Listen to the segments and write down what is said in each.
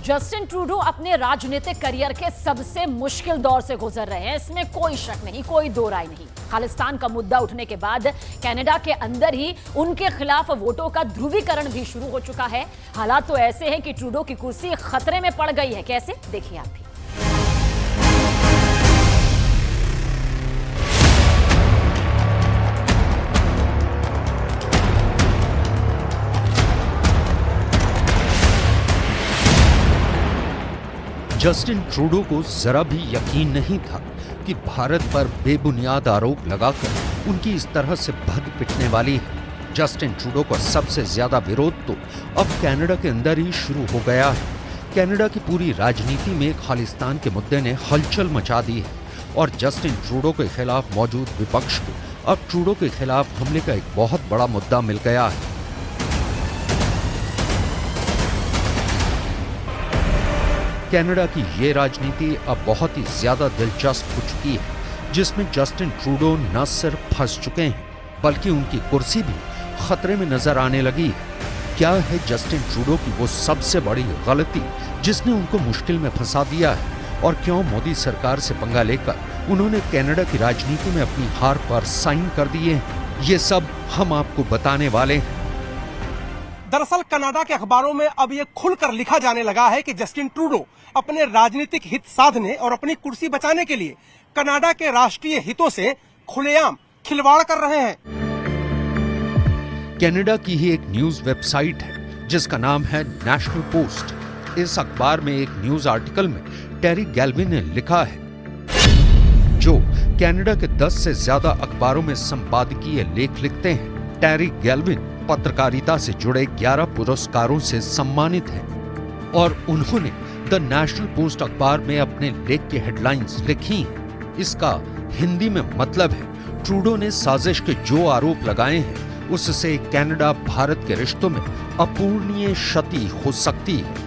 Justin Trudeau अपने राजनीतिक career के सबसे मुश्किल दौर से गुजर रहे हैं, इसमें कोई शक नहीं, कोई दो राय नहीं। खालिस्तान का मुद्दा उठने के बाद कनाडा के अंदर ही उनके खिलाफ वोटों का ध्रुवीकरण भी शुरू हो चुका है। हालात तो ऐसे हैं कि ट्रूडो की कुर्सी खतरे में पड़ गई है। कैसे, देखिए आप भी। जस्टिन ट्रूडो को जरा भी यकीन नहीं था कि भारत पर बेबुनियाद आरोप लगाकर उनकी इस तरह से भग पिटने वाली है। जस्टिन ट्रूडो का सबसे ज्यादा विरोध तो अब कनाडा के अंदर ही शुरू हो गया है। कनाडा की पूरी राजनीति में खालिस्तान के मुद्दे ने हलचल मचा दी है और जस्टिन ट्रूडो के खिलाफ मौजूद विपक्ष को अब ट्रूडो के खिलाफ हमले का एक बहुत बड़ा मुद्दा मिल गया है। कनाडा की ये राजनीति अब बहुत ही ज्यादा दिलचस्प हो चुकी है, जिसमें जस्टिन ट्रूडो न सिर्फ फंस चुके हैं बल्कि उनकी कुर्सी भी खतरे में नजर आने लगी है। क्या है जस्टिन ट्रूडो की वो सबसे बड़ी गलती जिसने उनको मुश्किल में फंसा दिया है, और क्यों मोदी सरकार से पंगा लेकर उन्होंने कनाडा की राजनीति में अपनी हार पर साइन कर दिए हैं, ये सब हम आपको बताने वाले हैं। दरअसल कनाडा के अखबारों में अब ये खुलकर लिखा जाने लगा है कि जस्टिन ट्रूडो अपने राजनीतिक हित साधने और अपनी कुर्सी बचाने के लिए कनाडा के राष्ट्रीय हितों से खुलेआम खिलवाड़ कर रहे हैं। कनाडा की ही एक न्यूज वेबसाइट है जिसका नाम है नेशनल पोस्ट। इस अखबार में एक न्यूज आर्टिकल में टेरी गैल्विन ने लिखा है, जो कनाडा के 10 से ज्यादा अखबारों में संपादकीय लेख लिखते हैं। टेरी गैल्विन पत्रकारिता से जुड़े 11 पुरस्कारों से सम्मानित हैं और उन्होंने द नेशनल पोस्ट अखबार में अपने लेख की हेडलाइंस लिखी हैं। इसका हिंदी में मतलब है, ट्रूडो ने साजिश के जो आरोप लगाए हैं उससे कनाडा भारत के रिश्तों में अपूरणीय क्षति हो सकती है।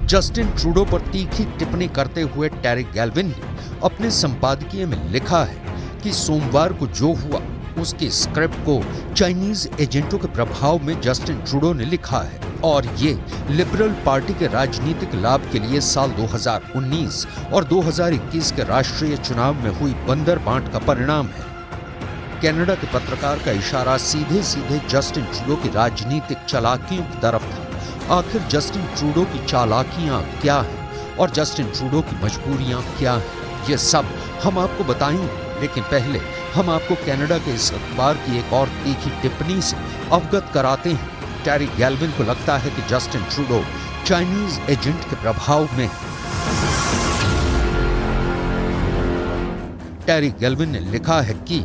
जस्टिन ट्रूडो पर तीखी टिप्पणी करते हुए टेरी गैल्विन ने अपने संपादकीय में लिखा है कि सोमवार को जो हुआ उसकी स्क्रिप्ट को चाइनीज एजेंटों के प्रभाव में जस्टिन ट्रूडो ने लिखा है और ये लिबरल पार्टी के राजनीतिक लाभ के लिए साल 2019 और 2021 के राष्ट्रीय चुनाव में हुई बंदर बांट का परिणाम है। कनाडा के पत्रकार का इशारा सीधे सीधे जस्टिन ट्रूडो की राजनीतिक चालाकियों की तरफ था। आखिर जस्टिन ट्रूडो की चालाकियां क्या हैं और जस्टिन ट्रूडो की मजबूरियां क्या हैं, ये सब हम आपको बताएंगे। लेकिन पहले हम आपको कनाडा के इस अखबार की एक और तीखी टिप्पणी से अवगत कराते हैं। टेरी गैल्विन को लगता है कि जस्टिन ट्रूडो चाइनीज एजेंट के प्रभाव में है। टेरी गैल्विन ने लिखा है कि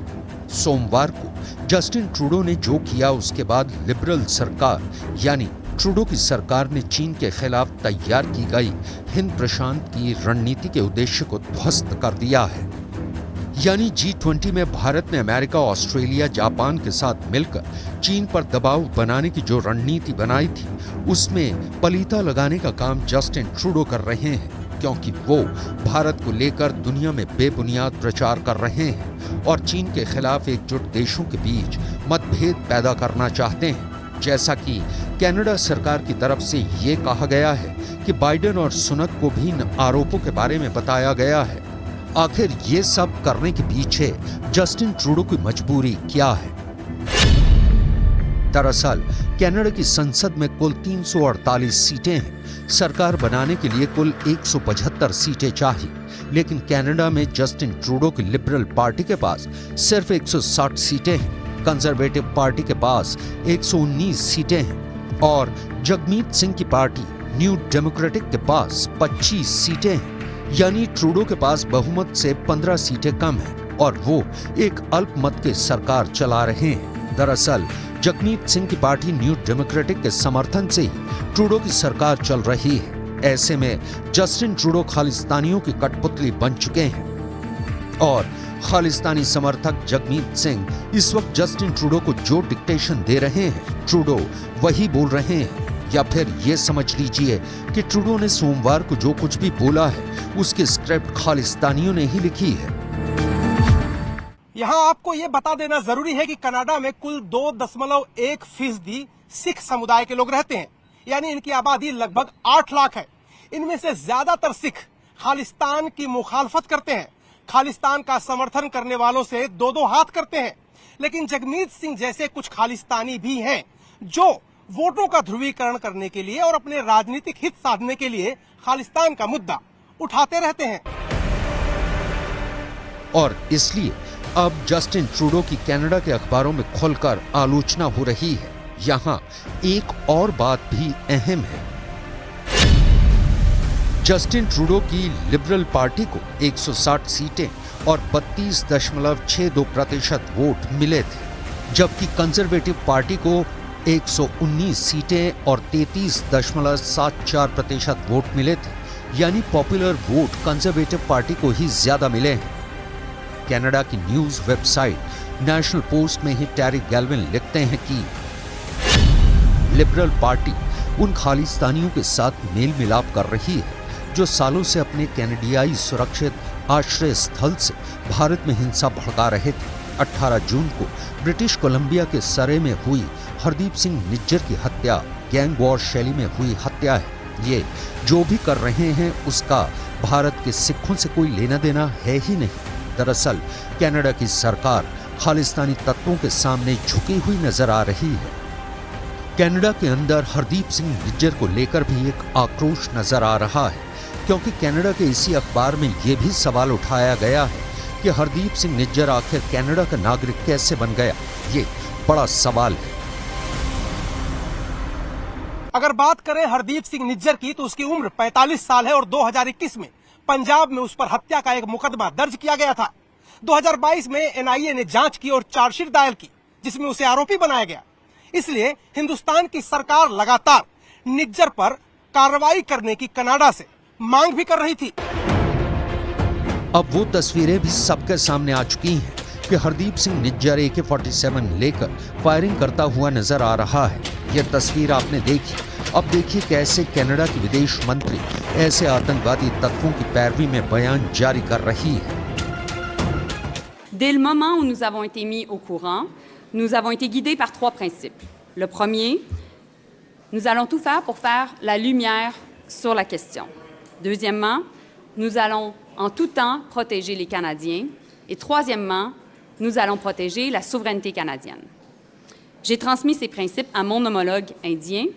सोमवार को जस्टिन ट्रूडो ने जो किया उसके बाद लिबरल सरकार यानी ट्रूडो की सरकार ने चीन के खिलाफ तैयार की गई हिंद प्रशांत की रणनीति के उद्देश्य को ध्वस्त कर दिया है। यानी G20 में भारत ने अमेरिका, ऑस्ट्रेलिया, जापान के साथ मिलकर चीन पर दबाव बनाने की जो रणनीति बनाई थी उसमें पलीता लगाने का काम जस्टिन ट्रूडो कर रहे हैं, क्योंकि वो भारत को लेकर दुनिया में बेबुनियाद प्रचार कर रहे हैं और चीन के खिलाफ एकजुट देशों के बीच मतभेद पैदा करना चाहते हैं। जैसा कि कनाडा सरकार की तरफ से ये कहा गया है कि बाइडेन और सुनक को भी इन आरोपों के बारे में बताया गया है। आखिर ये सब करने के पीछे जस्टिन ट्रूडो की मजबूरी क्या है? दरअसल कनाडा की संसद में कुल 348 सीटें हैं। सरकार बनाने के लिए कुल 175 सीटें चाहिए, लेकिन कनाडा में जस्टिन ट्रूडो की लिबरल पार्टी के पास सिर्फ 160 सीटें हैं, कंजर्वेटिव पार्टी के पास 119 सीटें हैं और जगमीत सिंह की पार्टी न्यू डेमोक्रेटिक के पास 25 सीटें हैं। यानी ट्रूडो के पास बहुमत से 15 सीटें कम हैं और वो एक अल्पमत की सरकार चला रहे हैं। दरअसल जगमीत सिंह की पार्टी न्यू डेमोक्रेटिक के समर्थन से ही ट्रूडो की सरकार चल रही है। ऐसे में जस्टिन ट्रूडो खालिस्तानियों की कठपुतली बन चुके हैं और खालिस्तानी समर्थक जगमीत सिंह इस वक्त जस्टिन ट्रूडो को जो डिक्टेशन दे रहे हैं, ट्रूडो वही बोल रहे हैं। या फिर ये समझ लीजिए कि ट्रूडो ने सोमवार को जो कुछ भी बोला है उसकी स्क्रिप्ट खालिस्तानियों ने ही लिखी है। यहाँ आपको ये बता देना जरूरी है कि कनाडा में कुल 2.1% सिख समुदाय के लोग रहते हैं। यानी इनकी आबादी लगभग 8 लाख है। इनमें से ज्यादातर सिख खालिस्तान की मुखालफत करते हैं, खालिस्तान का समर्थन करने वालों से दो दो हाथ करते हैं। लेकिन जगमीत सिंह जैसे कुछ खालिस्तानी भी हैं जो वोटों का ध्रुवीकरण करने के लिए और अपने राजनीतिक हित साधने के लिए खालिस्तान का मुद्दा उठाते रहते हैं। और इसलिए अब जस्टिन ट्रूडो की कनाडा के अखबारों में खुलकर आलोचना हो रही है। यहाँ एक और बात भी अहम है। जस्टिन ट्रूडो की लिबरल पार्टी को 160 सीटें और 32.62% वोट मिले थे, जबकि कंजर्वेटिव पार्टी को 119 सीटें और 33.74% वोट मिले थे। यानी पॉपुलर वोट कंजर्वेटिव पार्टी को ही ज्यादा मिले हैं। कनाडा की न्यूज वेबसाइट नेशनल पोस्ट में ही टैरी गैल्विन लिखते हैं कि लिबरल पार्टी उन खालिस्तानियों के साथ मेल मिलाप कर रही है जो सालों से अपने कैनेडियाई सुरक्षित आश्रय स्थल से भारत में हिंसा भड़का रहे थे। 18 जून को ब्रिटिश कोलंबिया के सरे में हुई हरदीप सिंह निज्जर की हत्या गैंग वॉर शैली में हुई हत्या है। ये जो भी कर रहे हैं उसका भारत के सिखों से कोई लेना देना है ही नहीं। दरअसल कनाडा की सरकार खालिस्तानी तत्वों के सामने झुकी हुई नजर आ रही है। कनाडा के अंदर हरदीप सिंह निज्जर को लेकर भी एक आक्रोश नजर आ रहा है, क्योंकि कनाडा के इसी अखबार में यह भी सवाल उठाया गया है कि हरदीप सिंह निज्जर आखिर कनाडा का नागरिक कैसे बन गया। ये बड़ा सवाल है। अगर बात करें हरदीप सिंह निज्जर की तो उसकी उम्र 45 साल है और 2021 में पंजाब में उस पर हत्या का एक मुकदमा दर्ज किया गया था। 2022 में एनआईए ने जांच की और चार्जशीट दायर की जिसमें उसे आरोपी बनाया गया। इसलिए हिंदुस्तान की सरकार लगातार निज्जर पर कार्रवाई करने की कनाडा से मांग भी कर रही थी। अब वो तस्वीरें भी सबके सामने आ चुकी हैं कि हरदीप सिंह निज्जर AK-47 लेकर फायरिंग करता हुआ नजर आ रहा है। यह तस्वीर आपने देखी। अब देखिए कैसे कनाडा की विदेश मंत्री ऐसे आतंकवादी तत्वों की पैरवी में बयान जारी कर रही है। Dès le moment où nous avons été mis au courant, nous avons été guidés par 3 principes. Le premier, nous allons tout faire pour faire la lumière sur la question. Deuxièmement, nous allons en tout temps protéger les Canadiens. Et troisièmement, nous allons protéger la souveraineté canadienne. J'ai transmis ces principes à mon homologue indien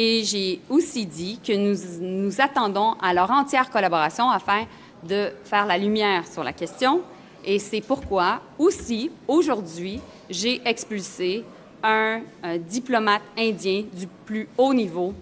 et j'ai aussi dit que nous attendons à leur entière collaboration afin de faire la lumière sur la question. Et c'est pourquoi aussi, aujourd'hui, j'ai expulsé un diplomate indien du plus haut niveau.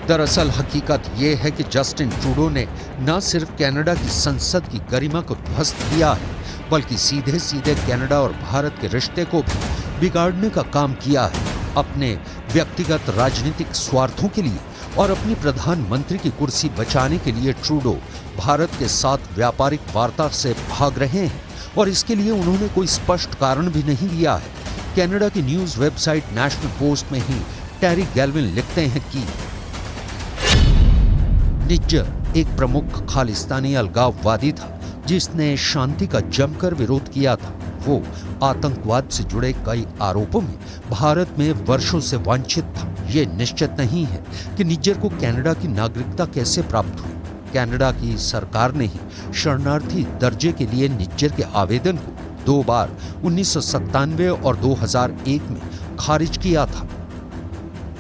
दरअसल हकीकत ये है कि Justin Trudeau ने न सिर्फ Canada की संसद की गरिमा को ध्वस्त किया है, बल्कि सीधे सीधे कनाडा और भारत के रिश्ते को भी बिगाड़ने का काम किया है। अपने व्यक्तिगत राजनीतिक स्वार्थों के लिए और अपनी प्रधानमंत्री की कुर्सी बचाने के लिए ट्रूडो भारत के साथ व्यापारिक वार्ता से भाग रहे हैं और इसके लिए उन्होंने कोई स्पष्ट कारण भी नहीं दिया है। कनाडा की न्यूज वेबसाइट नेशनल पोस्ट में ही टैरी गैल्विन लिखते हैं कि निज्जर एक प्रमुख खालिस्तानी अलगाववादी था जिसने शांति का जमकर विरोध किया था। वो आतंकवाद से जुड़े कई आरोपों में भारत में वर्षों से वांछित था। ये निश्चित नहीं है कि निज्जर को कनाडा की नागरिकता कैसे प्राप्त हुई। कनाडा की सरकार ने ही शरणार्थी दर्जे के लिए निज्जर के आवेदन को 2 बार 1997 और 2001 में खारिज किया था।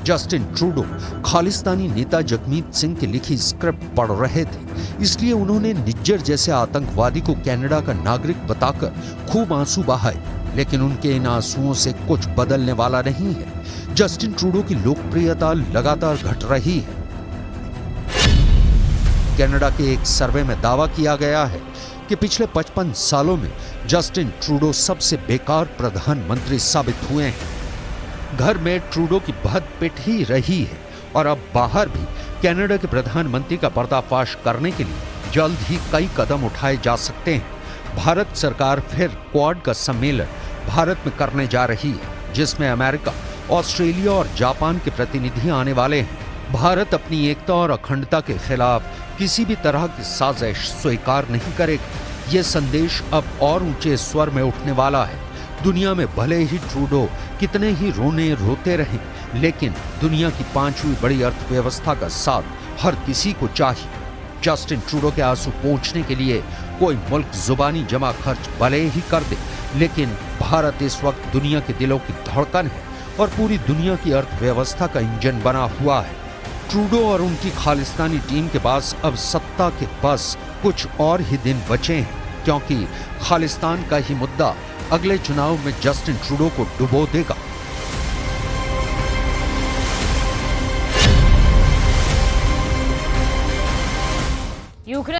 जस्टिन ट्रूडो खालिस्तानी नेता जगमीत सिंह की लिखी स्क्रिप्ट पढ़ रहे थे, इसलिए उन्होंने निज्जर जैसे आतंकवादी को कनाडा का नागरिक बताकर खूब आंसू बहाए। लेकिन उनके इन आंसुओं से कुछ बदलने वाला नहीं है। जस्टिन ट्रूडो की लोकप्रियता लगातार घट रही है। कनाडा के एक सर्वे में दावा किया गया है कि पिछले 55 सालों में जस्टिन ट्रूडो सबसे बेकार प्रधानमंत्री साबित हुए हैं। घर में ट्रूडो की भद पिट ही रही है और अब बाहर भी कनाडा के प्रधानमंत्री का पर्दाफाश करने के लिए जल्द ही कई कदम उठाए जा सकते हैं। भारत सरकार फिर क्वाड का सम्मेलन भारत में करने जा रही है, जिसमें अमेरिका, ऑस्ट्रेलिया और जापान के प्रतिनिधि आने वाले हैं। भारत अपनी एकता और अखंडता के खिलाफ किसी भी तरह की साजिश स्वीकार नहीं करेगा। ये संदेश अब और ऊंचे स्वर में उठने वाला है। दुनिया में भले ही ट्रूडो कितने ही रोते रहें, लेकिन दुनिया की 5वीं बड़ी अर्थव्यवस्था का साथ हर किसी को चाहिए। जस्टिन ट्रूडो के आंसू पोंछने के लिए कोई मुल्क जुबानी जमा खर्च भले ही कर दे, लेकिन भारत इस वक्त दुनिया के दिलों की धड़कन है और पूरी दुनिया की अर्थव्यवस्था का इंजन बना हुआ है। ट्रूडो और उनकी खालिस्तानी टीम के पास अब सत्ता के बस कुछ और ही दिन बचे हैं, क्योंकि खालिस्तान का ही मुद्दा अगले चुनाव में जस्टिन ट्रूडो को डुबो देगा। यूक्रेन